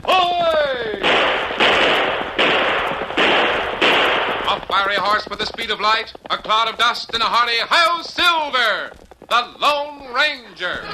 Ahoy! A fiery horse with the speed of light, a cloud of dust, and a hearty Hi-Yo Silver, the Lone Ranger.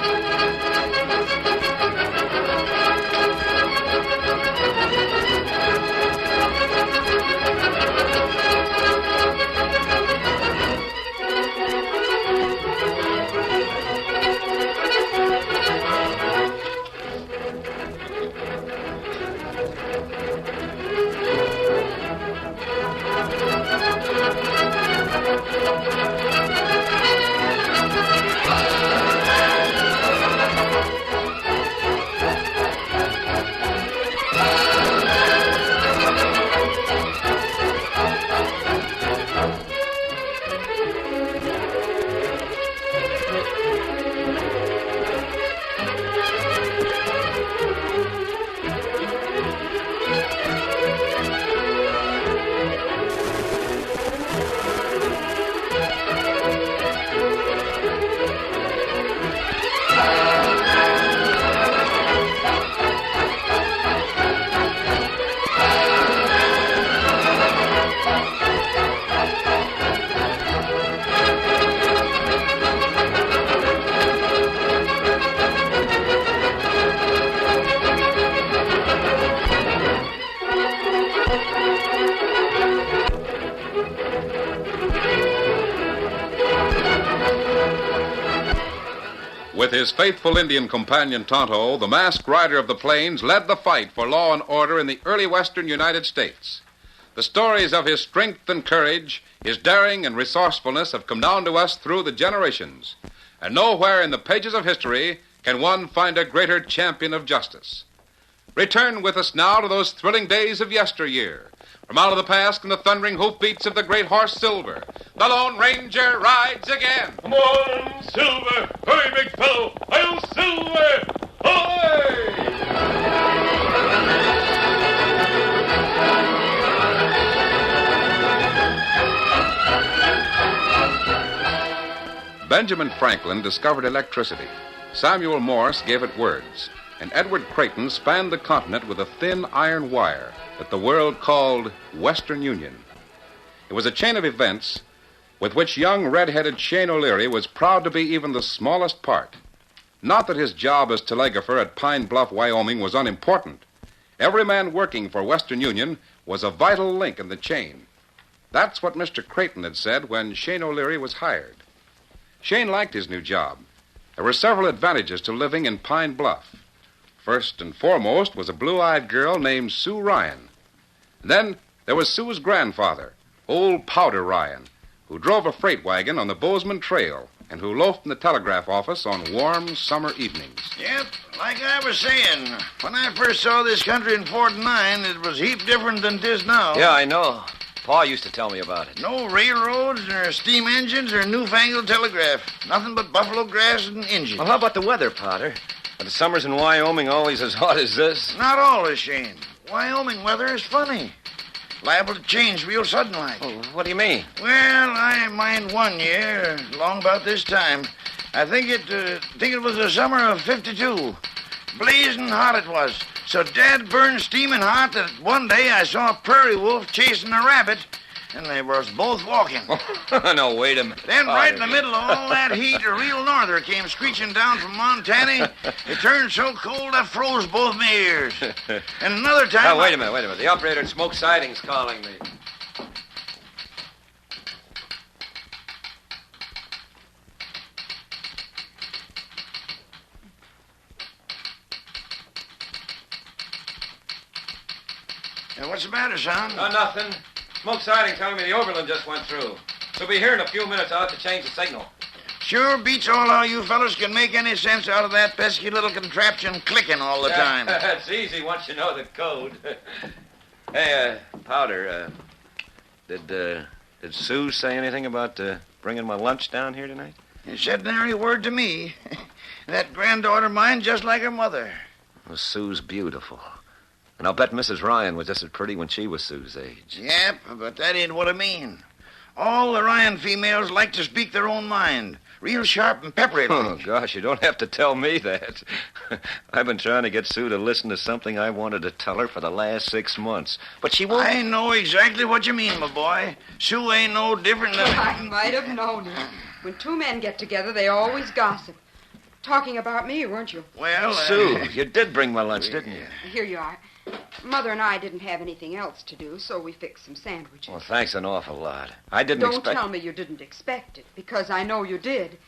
With his faithful Indian companion Tonto, the masked rider of the plains led the fight for law and order in the early western United States. The stories of his strength and courage, his daring and resourcefulness have come down to us through the generations. And nowhere in the pages of history can one find a greater champion of justice. Return with us now to those thrilling days of yesteryear. From out of the past come the thundering hoofbeats of the great horse Silver. The Lone Ranger rides again. Come on, Silver! Hurry, big fellow! Hi-Yo Silver! Ahoy! Benjamin Franklin discovered electricity. Samuel Morse gave it words. And Edward Creighton spanned the continent with a thin iron wire that the world called Western Union. It was a chain of events with which young red-headed Shane O'Leary was proud to be even the smallest part. Not that his job as telegrapher at Pine Bluff, Wyoming was unimportant. Every man working for Western Union was a vital link in the chain. That's what Mr. Creighton had said when Shane O'Leary was hired. Shane liked his new job. There were several advantages to living in Pine Bluff. First and foremost was a blue-eyed girl named Sue Ryan. Then there was Sue's grandfather, old Powder Ryan, who drove a freight wagon on the Bozeman Trail and who loafed in the telegraph office on warm summer evenings. Yep, like I was saying, when I first saw this country in '49, it was heap different than 'tis now. Yeah, I know. Pa used to tell me about it. No railroads, or steam engines, or newfangled telegraph. Nothing but buffalo grass and engines. Well, how about the weather, Potter? Are the summers in Wyoming always as hot as this? Not always, Shane. Wyoming weather is funny. Liable to change real sudden like. Oh, what do you mean? Well, I mind one year, long about this time. I think it was the summer of '52. Blazing hot it was. So Dad burned steaming hot that one day I saw a prairie wolf chasing a rabbit, and they was both walking. No, wait a minute. Then right in the middle of all that heat, a real norther came screeching down from Montana. It turned so cold I froze both my ears. And another time... Now, wait a minute. The operator at Smoke Siding's calling me. What's the matter, son? Oh, nothing. Smoke Siding telling me the Overland just went through. She'll be here in a few minutes. I'll have to change the signal. Sure beats all how you fellas can make any sense out of that pesky little contraption clicking all the time. That's easy once you know the code. Hey, Powder, did Sue say anything about bringing my lunch down here tonight? She said nary word to me. That granddaughter of mine just like her mother. Well, Sue's beautiful. And I'll bet Mrs. Ryan was just as pretty when she was Sue's age. Yep, but that ain't what I mean. All the Ryan females like to speak their own mind. real sharp and peppery. Oh, gosh, you don't have to tell me that. I've been trying to get Sue to listen to something I wanted to tell her for the last 6 months. But she won't. I know exactly what you mean, my boy. Sue ain't no different than... I might have known it. When two men get together, they always gossip. Talking about me, weren't you? Well, Sue, you did bring my lunch, didn't you? Here you are. Mother and I didn't have anything else to do, so we fixed some sandwiches. Well, thanks an awful lot. I didn't Don't expect... tell me you didn't expect it, because I know you did.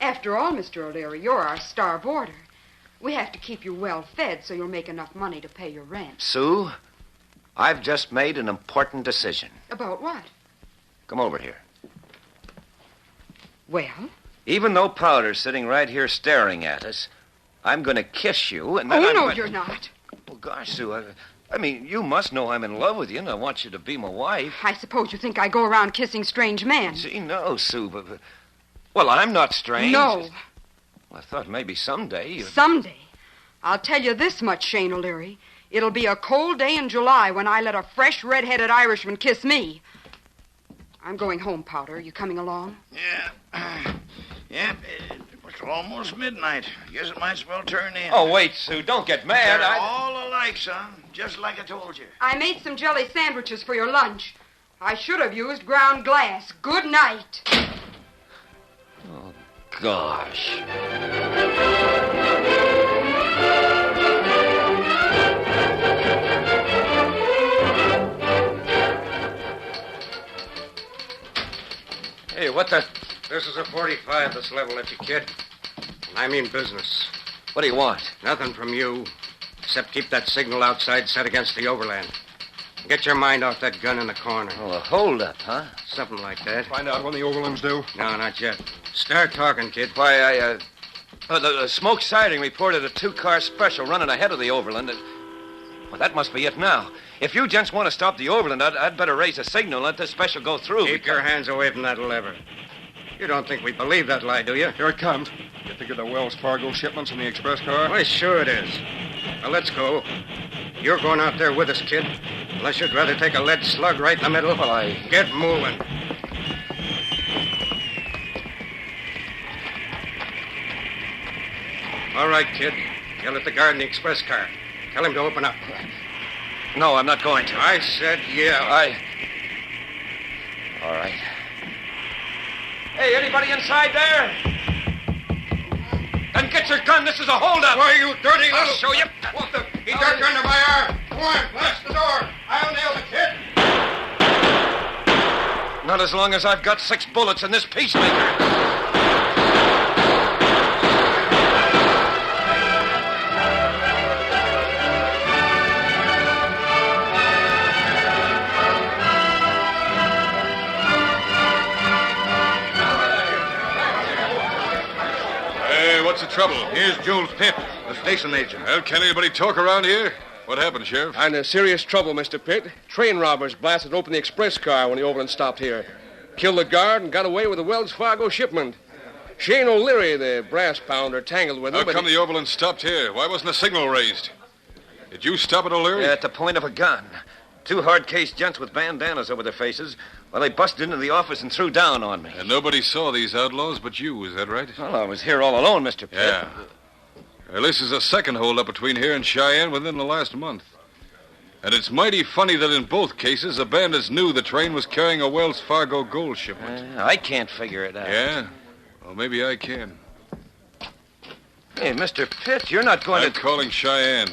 After all, Mr. O'Leary, you're our star boarder. We have to keep you well fed so you'll make enough money to pay your rent. Sue, I've just made an important decision. About what? Come over here. Well? Even though Powder's sitting right here staring at us, I'm going to kiss you, and then You're not. Well, gosh, Sue, I mean, you must know I'm in love with you, and I want you to be my wife. I suppose you think I go around kissing strange men. See, no, Sue, but... Well, I'm not strange. No. Well, I thought maybe someday you... Someday. I'll tell you this much, Shane O'Leary. It'll be a cold day in July when I let a fresh, red-headed Irishman kiss me. I'm going home, Powder. You coming along? Yeah. It's almost midnight. Guess it might as well turn in. Oh, wait, Sue, don't get mad. They're all alike, son. Just like I told you. I made some jelly sandwiches for your lunch. I should have used ground glass. Good night. Oh, gosh. Hey, what the... This is a 45, this level at you, kid. And I mean business. What do you want? Nothing from you, except keep that signal outside set against the overland. Get your mind off that gun in the corner. Oh, a hold-up, huh? Something like that. Find out when the overland's due? No, not yet. Start talking, kid. Why, the smoke sighting reported a 2-car special running ahead of the overland. Well, that must be it now. If you gents want to stop the overland, I'd better raise a signal and let this special go through. Keep your hands away from that lever. You don't think we believe that lie, do you? Here it comes. You think of the Wells Fargo shipments in the express car? Why, sure it is. Now, let's go. You're going out there with us, kid. Unless you'd rather take a lead slug right in the middle. Well, Get moving. All right, kid. Yell at the guard in the express car. Tell him to open up. No, I'm not going to. I said yell. All right. Hey, anybody inside there? Then get your gun. This is a holdup. Why, you dirty I'll little... show you. What the... He ducked under my arm. Go on, blast the door. I'll nail the kid. Not as long as I've got 6 bullets in this peacemaker. What's the trouble? Here's Jules Pitt, the station agent. Well, can anybody talk around here? What happened, Sheriff? I'm in serious trouble, Mr. Pitt. Train robbers blasted open the express car when the overland stopped here. Killed the guard and got away with the Wells Fargo shipment. Shane O'Leary, the brass pounder, tangled with him. How come the overland stopped here? Why wasn't a signal raised? Did you stop it, O'Leary? Yeah, at the point of a gun. 2 hard-case gents with bandanas over their faces. Well, they busted into the office and threw down on me. And nobody saw these outlaws but you, is that right? Well, I was here all alone, Mr. Pitt. Yeah. Well, this is the second holdup between here and Cheyenne within the last month. And it's mighty funny that in both cases the bandits knew the train was carrying a Wells Fargo gold shipment. I can't figure it out. Yeah? Well, maybe I can. Hey, Mr. Pitt, you're not going I'm calling Cheyenne.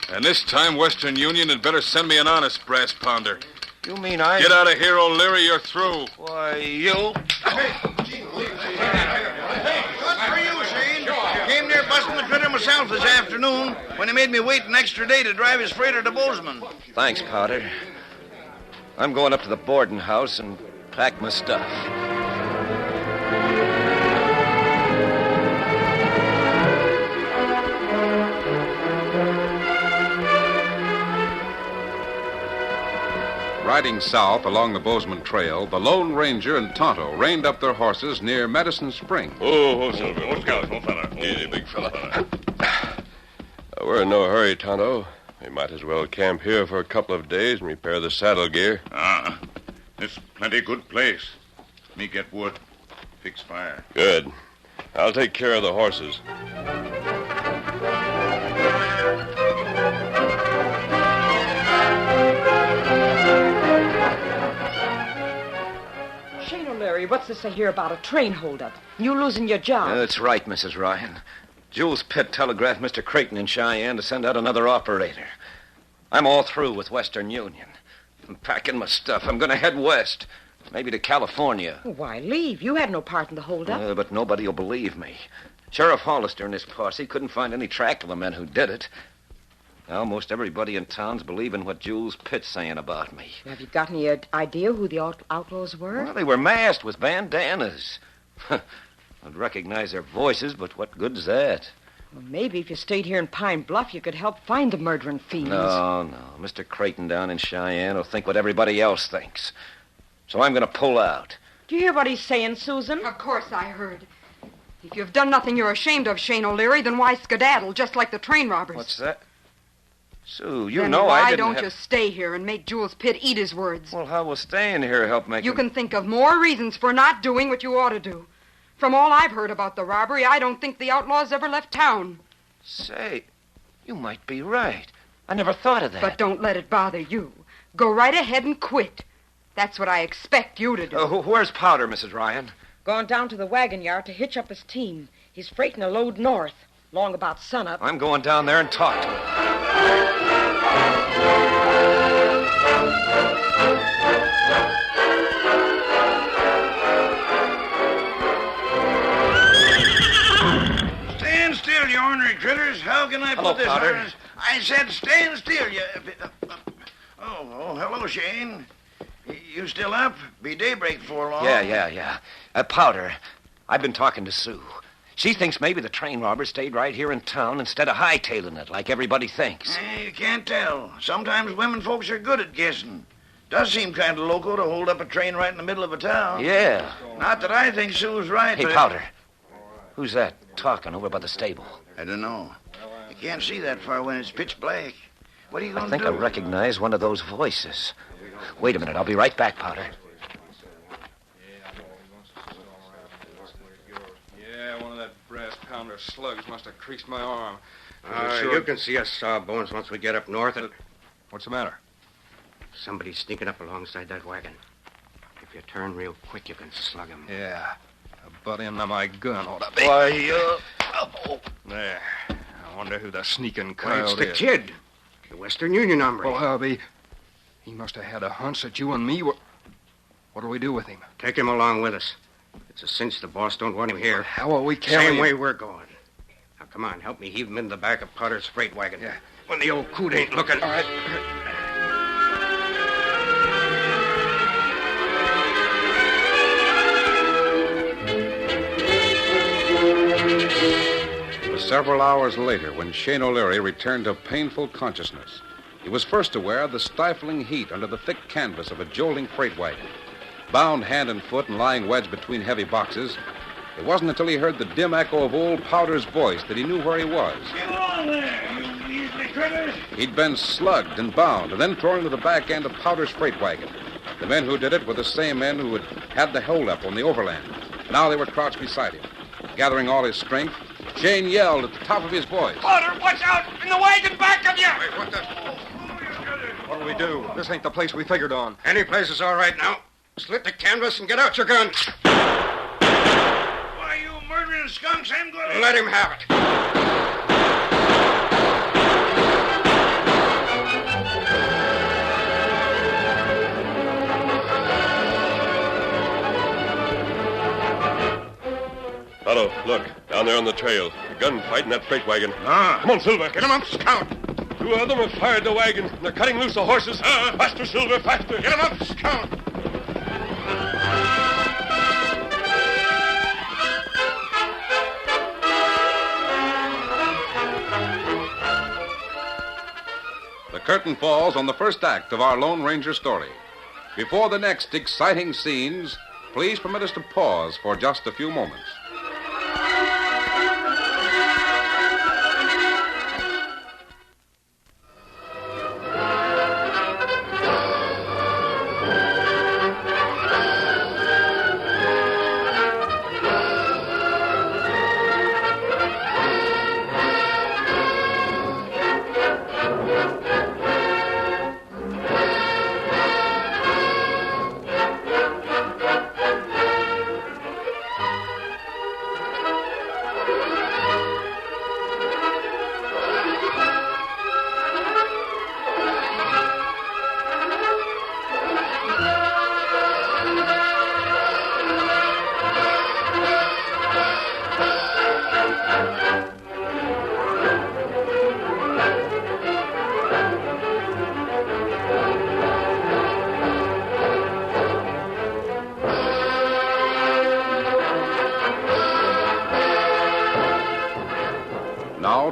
And this time, Western Union had better send me an honest brass pounder. You mean I... Get out of here, O'Leary, you're through. Why, you... Good for you, Shane. Came near busting the critter myself this afternoon when he made me wait an extra day to drive his freighter to Bozeman. Thanks, Powder. I'm going up to the boarding house and pack my stuff. Riding south along the Bozeman Trail, the Lone Ranger and Tonto reined up their horses near Medicine Spring. Oh, Silver. Oh, Scout. Oh, fella. Easy, big fella. We're in no hurry, Tonto. We might as well camp here for a couple of days and repair the saddle gear. This plenty good place. Me get wood. fix fire. Good. I'll take care of the horses. Shane O'Leary, what's this I hear about a train holdup? You losing your job? That's right, Mrs. Ryan. Jules Pitt telegraphed Mr. Creighton in Cheyenne to send out another operator. I'm all through with Western Union. I'm packing my stuff. I'm going to head west, maybe to California. Why leave? You had no part in the holdup. But nobody will believe me. Sheriff Hollister and his posse couldn't find any track of the men who did it. Almost everybody in town's believing what Jules Pitt's saying about me. Have you got any idea who the outlaws were? Well, they were masked with bandanas. I'd recognize their voices, but what good's that? Well, maybe if you stayed here in Pine Bluff, you could help find the murdering fiends. No. Mr. Creighton down in Cheyenne will think what everybody else thinks. So I'm going to pull out. Do you hear what he's saying, Susan? Of course I heard. If you've done nothing you're ashamed of, Shane O'Leary, then why skedaddle, just like the train robbers? What's that? Sue, you then know why I didn't don't have... you stay here and make Jules Pitt eat his words? Well, how will staying here help make You him... can think of more reasons for not doing what you ought to do. From all I've heard about the robbery, I don't think the outlaws ever left town. Say, you might be right. I never thought of that. But don't let it bother you. Go right ahead and quit. That's what I expect you to do. Where's Powder, Mrs. Ryan? Gone down to the wagon yard to hitch up his team. He's freighting a load north, long about sunup. I'm going down there and talk to him. Stand still, you ornery critters. How can I Hello, put this Powder. harness? I said stand still, you... Oh, hello, Shane. You still up? Be daybreak before long. Yeah. Powder, I've been talking to Sue. She thinks maybe the train robbers stayed right here in town instead of hightailing it like everybody thinks. You can't tell. Sometimes women folks are good at guessing. Does seem kind of loco to hold up a train right in the middle of a town. Yeah. Not that I think Sue's right, Hey, but... Powder, who's that talking over by the stable? I don't know. You can't see that far when it's pitch black. What are you going I to think do? I recognize one of those voices. Wait a minute, I'll be right back, Powder. Yeah, one of that brass pounder slugs must have creased my arm. You can see us sawbones once we get up north. What's the matter? Somebody's sneaking up alongside that wagon. If you turn real quick, you can slug him. Yeah. A butt end of my gun ought to be. There. I wonder who the sneaking Why, it's coyote the is. kid. The Western Union hombre. Well, Hubby, he must have had a hunch that you and me were... What'll we do with him? Take him along with us. It's a cinch the boss don't want him here. How will we carry Same him? way we're going. Now, come on, help me heave him into the back of Potter's freight wagon. Yeah. When the old coot ain't looking. All right. It was several hours later when Shane O'Leary returned to painful consciousness. He was first aware of the stifling heat under the thick canvas of a jolting freight wagon. Bound hand and foot and lying wedged between heavy boxes, it wasn't until he heard the dim echo of old Powder's voice that he knew where he was. Get on there, you measly critters. He'd been slugged and bound and then thrown into the back end of Powder's freight wagon. The men who did it were the same men who had the holdup on the overland. Now they were crouched beside him. Gathering all his strength, Shane yelled at the top of his voice. Powder, watch out! In the wagon back of you! What the... What'll we do? This ain't the place we figured on. Any place is all right now. Slit the canvas and get out your gun. Why, you murdering skunks, I'm going to... Let him have it. Tonto, look, down there on the trail. A gunfight in that freight wagon. Come on, Silver. Get him up, Scout. Two of them have fired the wagon. They're cutting loose the horses. Faster, Silver, faster. Get him up, Scout. The curtain falls on the first act of our Lone Ranger story. Before the next exciting scenes, please permit us to pause for just a few moments.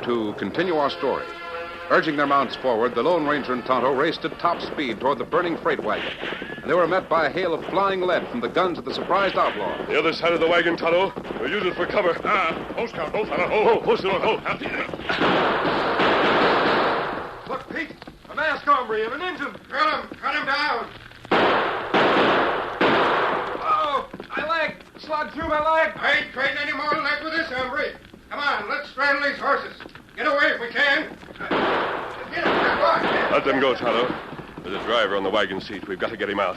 to continue our story. Urging their mounts forward, the Lone Ranger and Tonto raced at top speed toward the burning freight wagon. And they were met by a hail of flying lead from the guns of the surprised outlaw. The other side of the wagon, Tonto. We'll use it for cover. Hold, Scout, hold, fella, hold. Look, Pete, a masked hombre and an engine. Cut him down. Oh, my leg. Slug through my leg. I ain't trading any more lead with this hombre. Come on, let's straddle these horses. Get away if we can. Get him, Let them go, Tonto. There's a driver on the wagon seat. We've got to get him out.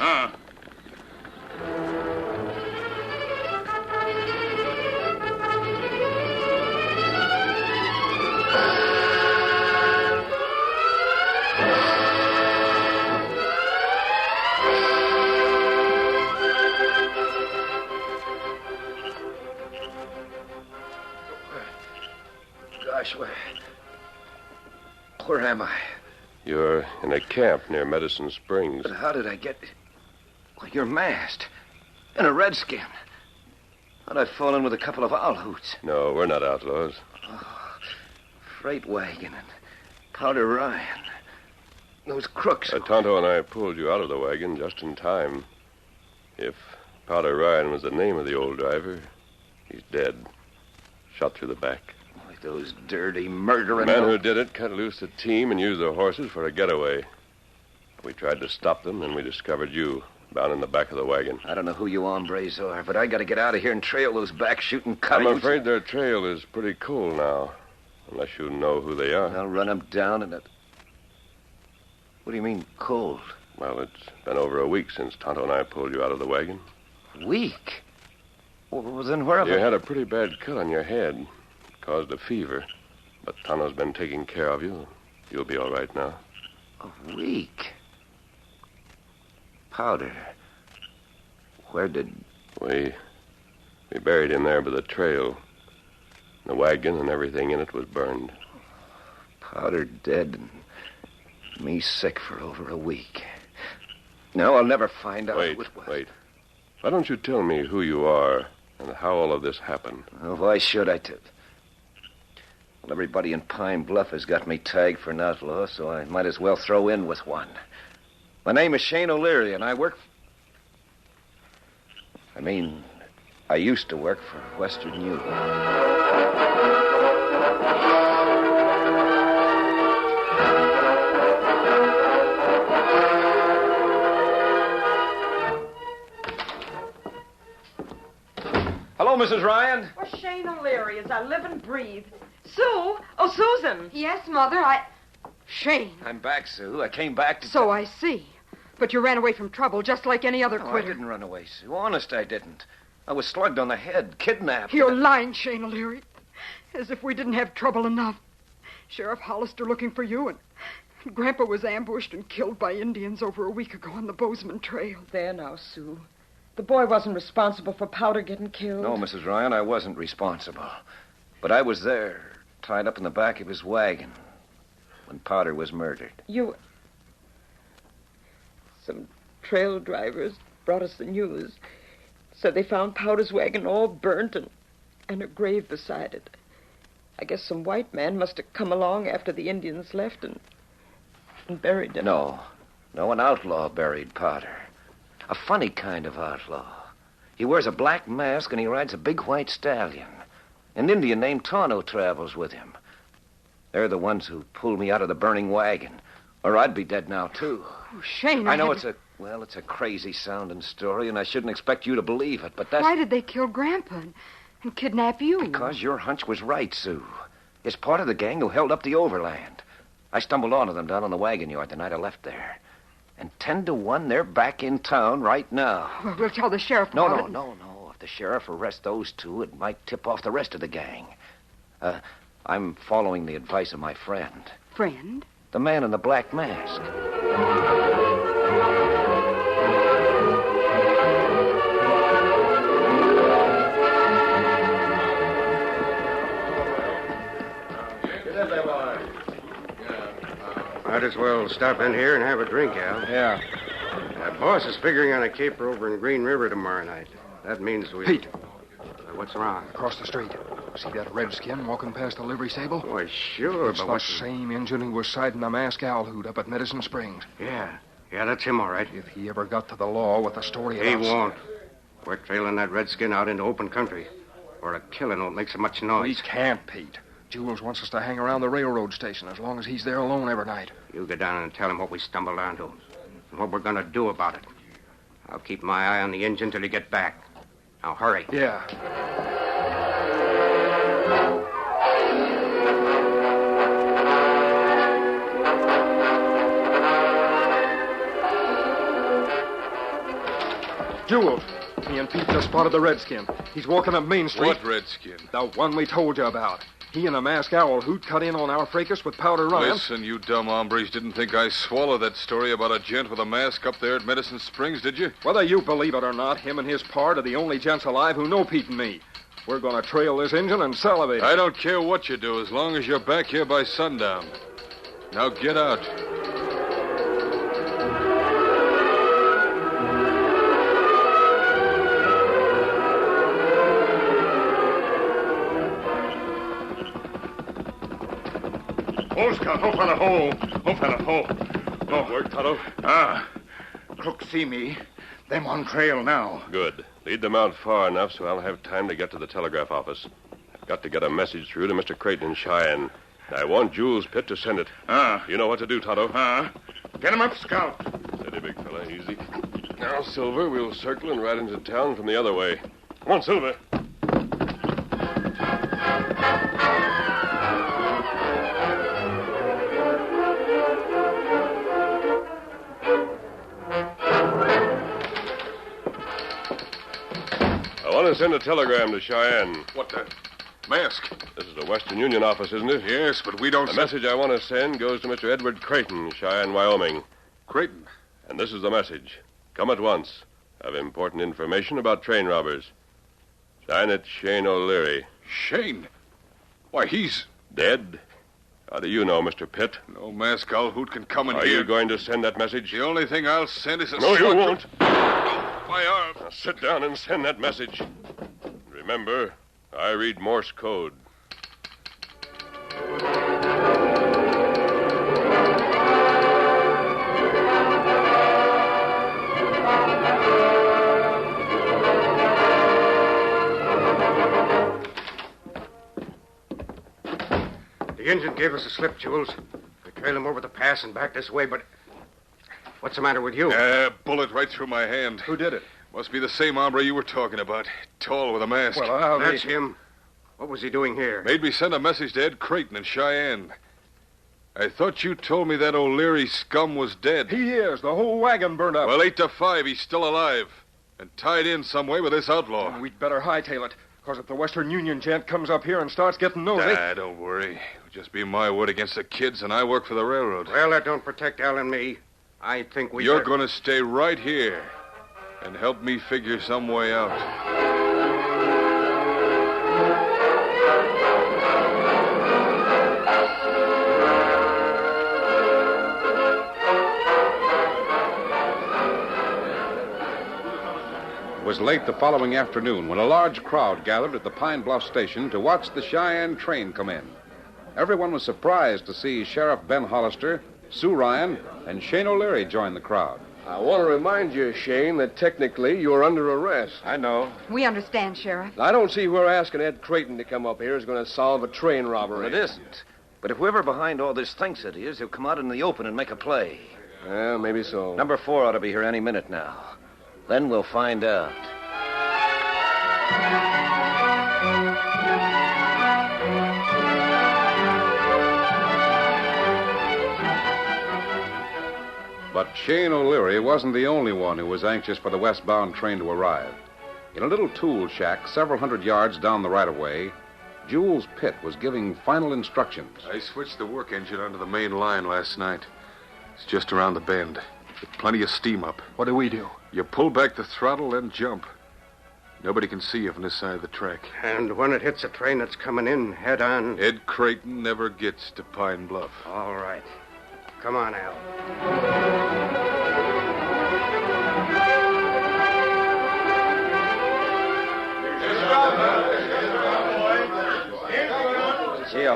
Gosh, where am I? You're in a camp near Medicine Springs. But how did I get... Well, you're masked. And a redskin. How'd I fall in with a couple of owl hoots? No, we're not outlaws. Freight wagon and Powder Ryan. Those crooks. Tonto and I pulled you out of the wagon just in time. If Powder Ryan was the name of the old driver, he's dead. Shot through the back. Like those dirty, murdering... The man who did it cut loose the team and used the horses for a getaway. We tried to stop them, and we discovered you down in the back of the wagon. I don't know who you hombres are, but I got to get out of here and trail those back-shooting coyotes. I'm afraid their trail is pretty cool now, unless you know who they are. I'll run them down in a... What do you mean, cold? Well, it's been over a week since Tonto and I pulled you out of the wagon. Week? Well, then where have You had a pretty bad cut on your head. It caused a fever. But Tonto's been taking care of you. You'll be all right now. A week? Powder. Where did... We buried him there by the trail. The wagon and everything in it was burned. Powder dead and me sick for over a week. No, I'll never find out. Wait. Why don't you tell me who you are and how all of this happened? Well, why should I? Well, everybody in Pine Bluff has got me tagged for an outlaw, so I might as well throw in with one. My name is Shane O'Leary, and I used to work for Western Union. Hello, Mrs. Ryan. Oh, Shane O'Leary, as I live and breathe. Sue? Oh, Susan. Yes, Mother, Shane. I'm back, Sue. I came back to... So I see. But you ran away from trouble just like any other No, quitter. I didn't run away, Sue. Honest, I didn't. I was slugged on the head, kidnapped. You're lying, Shane O'Leary. As if we didn't have trouble enough. Sheriff Hollister looking for you, and Grandpa was ambushed and killed by Indians over a week ago on the Bozeman Trail. There now, Sue. The boy wasn't responsible for Powder getting killed. No, Mrs. Ryan, I wasn't responsible. But I was there, tied up in the back of his wagon, when Powder was murdered. Some trail drivers brought us the news. Said they found Powder's wagon all burnt and a grave beside it. I guess some white man must have come along after the Indians left and buried him. No, an outlaw buried Powder. A funny kind of outlaw. He wears a black mask and he rides a big white stallion. An Indian named Tonto travels with him. They're the ones who pulled me out of the burning wagon. Or I'd be dead now, too. Oh, Shane, I know it's a crazy-sounding story, and I shouldn't expect you to believe it, but that's... Why did they kill Grandpa and kidnap you? Because your hunch was right, Sue. It's part of the gang who held up the Overland. I stumbled onto them down on the wagon yard the night I left there. And 10 to 1, they're back in town right now. Well, we'll tell the sheriff about it. No. If the sheriff arrests those two, it might tip off the rest of the gang. I'm following the advice of my friend. Friend? The man in the black mask. Might as well stop in here and have a drink, Al. Yeah. Boss is figuring on a caper over in Green River tomorrow night. That means we... Pete. What's wrong? Across the street. See that redskin walking past the livery stable? Why, sure, It's but the what's... same engine who was siding the masked owl hoot up at Medicine Springs. Yeah, that's him, all right. If he ever got to the law with the story He about... won't. We're trailing that redskin out into open country, where a killing won't make so much We noise. can't, Pete. Jules wants us to hang around the railroad station as long as he's there alone every night. You go down and tell him what we stumbled onto and what we're going to do about it. I'll keep my eye on the engine till you get back. Now, hurry. Yeah. Jules, me and Pete just spotted the redskin. He's walking up Main Street. What redskin? The one we told you about. He and the masked owl hoot cut in on our fracas with Powder Ryan. Listen, you dumb hombres didn't think I swallowed that story about a gent with a mask up there at Medicine Springs, did you? Whether you believe it or not, him and his pard are the only gents alive who know Pete and me. We're going to trail this engine and salivate. I don't care what you do as long as you're back here by sundown. Now get out. Ho, Scout. Ho, fella, ho. Ho, fella, ho. No work, Tonto. Crook see me. Them on trail now. Good. Lead them out far enough so I'll have time to get to the telegraph office. I've got to get a message through to Mr. Creighton in Cheyenne. I want Jules Pitt to send it. You know what to do, Tonto. Get him up, Scout. Steady, big fella. Easy. Now, Silver, we'll circle and ride into town from the other way. Come on, Silver. I want to send a telegram to Cheyenne. What the? Mask? This is the Western Union office, isn't it? Yes, but we don't... The message I want to send goes to Mr. Edward Creighton, Cheyenne, Wyoming. Creighton? And this is the message. Come at once. Have important information about train robbers. Sign it, Shane O'Leary. Shane? Why, he's... Dead? How do you know, Mr. Pitt? No mask owl hoot can come in Are here. you going to send that message? The only thing I'll send is a... No, you slug- won't. My arm. Now sit down and send that message. Remember, I read Morse code. The engine gave us a slip, Jules. We trailed him over the pass and back this way, but... What's the matter with you? Bullet right through my hand. Who did it? Must be the same hombre you were talking about. Tall with a mask. Well, That's him. What was he doing here? Made me send a message to Ed Creighton in Cheyenne. I thought you told me that O'Leary scum was dead. He is. The whole wagon burned up. Well, 8 to 5, he's still alive. And tied in some way with this outlaw. Well, we'd better hightail it. Because if the Western Union gent comes up here and starts getting nosy... Don't worry. It'll just be my word against the kids, and I work for the railroad. Well, that don't protect Al and me. I think we... You're going to stay right here and help me figure some way out. It was late the following afternoon when a large crowd gathered at the Pine Bluff station to watch the Cheyenne train come in. Everyone was surprised to see Sheriff Ben Hollister, Sue Ryan, and Shane O'Leary join the crowd. I want to remind you, Shane, that technically you're under arrest. I know. We understand, Sheriff. I don't see where asking Ed Creighton to come up here is going to solve a train robbery. Well, it isn't. But if whoever behind all this thinks it is, he'll come out in the open and make a play. Well, maybe so. Number 4 ought to be here any minute now. Then we'll find out. But Shane O'Leary wasn't the only one who was anxious for the westbound train to arrive. In a little tool shack several hundred yards down the right-of-way, Jules Pitt was giving final instructions. I switched the work engine onto the main line last night. It's just around the bend. With plenty of steam up. What do we do? You pull back the throttle, then jump. Nobody can see you from this side of the track. And when it hits a train that's coming in head on... Ed Creighton never gets to Pine Bluff. All right. Come on, Al.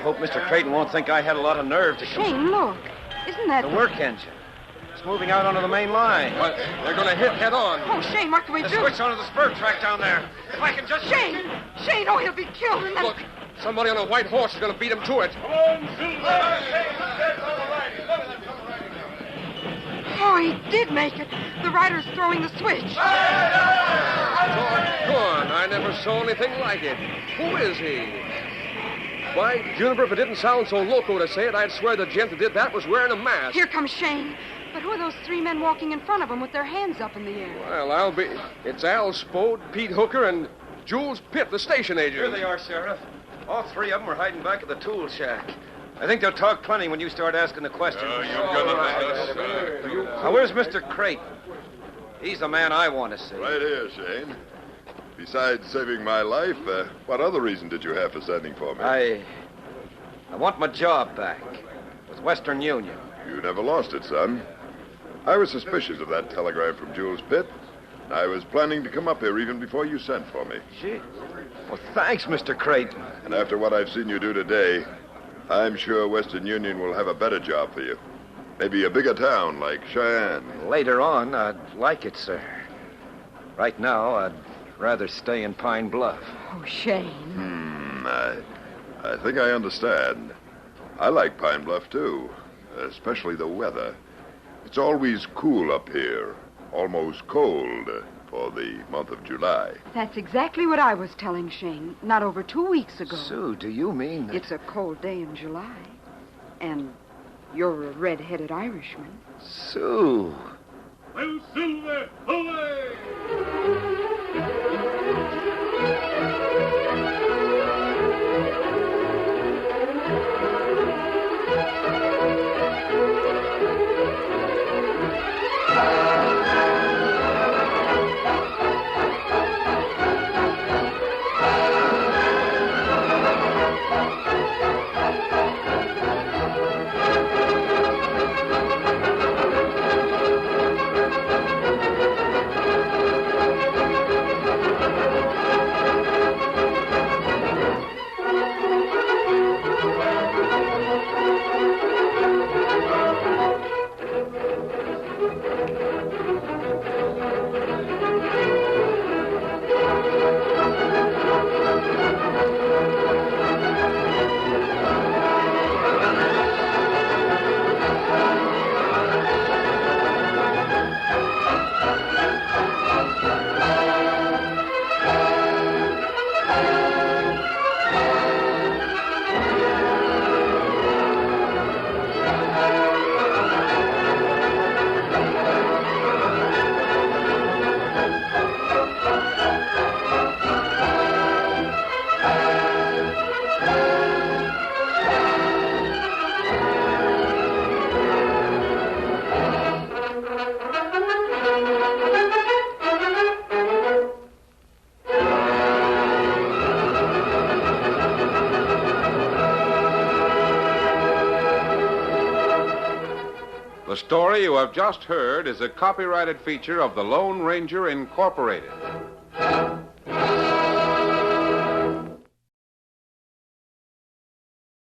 hope Mr. Creighton won't think I had a lot of nerve to come. Shane, look. Isn't that The work engine. It's moving out onto the main line. What? They're going to hit head on. Oh, Shane, what can we The do? switch onto the spur track down there. If I can just... Shane! Shane, oh, he'll be killed. And then... Look, somebody on a white horse is going to beat him to it. Come on, Silver! Oh, he did make it. The rider's throwing the switch. Go on. I never saw anything like it. Who is he? Why, Juniper, if it didn't sound so loco to say it, I'd swear the gent that did that was wearing a mask. Here comes Shane. But who are those three men walking in front of him with their hands up in the air? Well, It's Al Spode, Pete Hooker, and Jules Pitt, the station agent. Here they are, Sheriff. All three of them are hiding back at the tool shack. I think they'll talk plenty when you start asking the questions. Now, where's Mr. Creighton? He's the man I want to see. Right here, Shane. Besides saving my life, what other reason did you have for sending for me? I want my job back with Western Union. You never lost it, son. I was suspicious of that telegram from Jules Pitt. I was planning to come up here even before you sent for me. Gee. Well, thanks, Mr. Creighton. And after what I've seen you do today, I'm sure Western Union will have a better job for you. Maybe a bigger town like Cheyenne. Later on, I'd like it, sir. Right now, I'd rather stay in Pine Bluff. Oh, Shane. I think I understand. I like Pine Bluff, too. Especially the weather. It's always cool up here. Almost cold for the month of July. That's exactly what I was telling Shane not over 2 weeks ago. Sue, do you mean that... It's a cold day in July. And you're a red-headed Irishman. Sue. Well, Silver, away! The story you have just heard is a copyrighted feature of the Lone Ranger Incorporated.